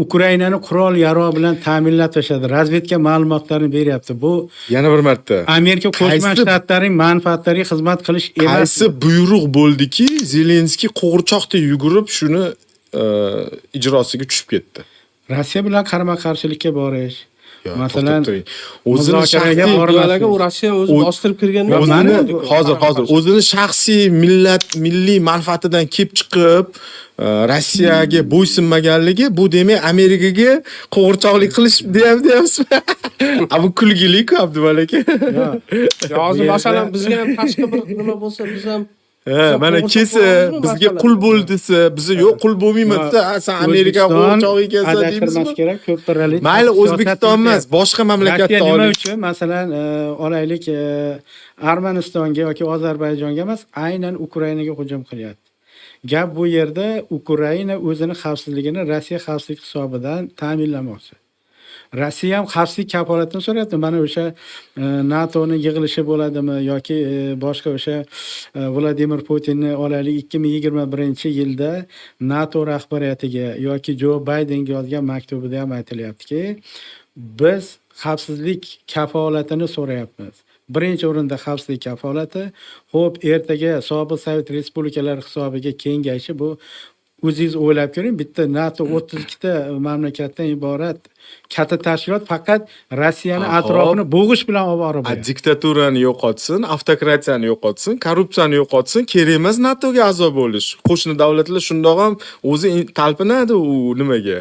Ukrainani qurol-yarog' bilan ta'minlab tashladi. Razvedka ma'lumotlarini beryapti. Bu Yana bir marta. Amerika Qo'shma Qaysi- Shtatlarining manfaatlariga xizmat qilish emas. Qaysi buyruq bo'ldiki, Zelenskiy qo'g'irchoqdek yugurib shuni ijrosiga tushib ketdi. Rossiya bilan qarama-qarshilikka borish. Yo, Masalan, to'xtab turing. O'zini muzokaraga shaxsiy bormaslik. u Rossiya o'zi bostirib kirganda o'zini shaxsiy milliy manfaatidan kelib chiqib Rossiyaga bo'ysunmaganligi bu demak Amerikaga qo'g'irchoqlik qilish deyapsizmi? Bu kulgili-ku Abduval aka. Ya hozir masalan bizga ham tashqi bir nima bo'lsa biz ham Mana kelsa bizga qul bo'l desa, biz yo'q qul bo'lmaymiz desa, sen Amerika qo'g'irchoq ekansan deymizmi? kerak, ko'p qirrali. Mayli O'zbekiston emas, boshqa mamlakatda Rossiya nima oling. uchun masalan olaylik Armanistonga yoki Ozarbayjonga emas, aynan Ukrainaga hujum qilyapti. Gap bu yerda Ukraina o'zini xavfsizligini Rossiya xavfsizlik hisobidan ta'minlamoqchi. Rossiya ham xavfsizlik kafolatini so'rayapti. Mana o'sha NATOning yig'ilishi bo'ladimi yoki boshqa o'sha Vladimir Putinni olaylik 2021-yilda NATO rahbariyatiga yoki Joe Baydenga yozgan maktubida ham aytilyaptiki, biz xavfsizlik kafolatini so'rayapmiz. Birinchi o'rinda xavfsizlik kafolati, xo'p, ertaga sobiq Sovet respublikalari hisobiga kengayishi bu o'zingiz o'ylab ko'ring, bitta NATO 32 ta mamlakatdan iborat katta tashkilot faqat Rossiyani atrofini bo'g'ish bilan olib borib qo'yadi. Diktaturani yo'qotsin, avtokratiyani yo'qotsin, korrupsiyani yo'qotsin, kerak emas NATOga a'zo bo'lish. Qo'shni davlatlar shundoq ham o'zi talpinadi u nimaga?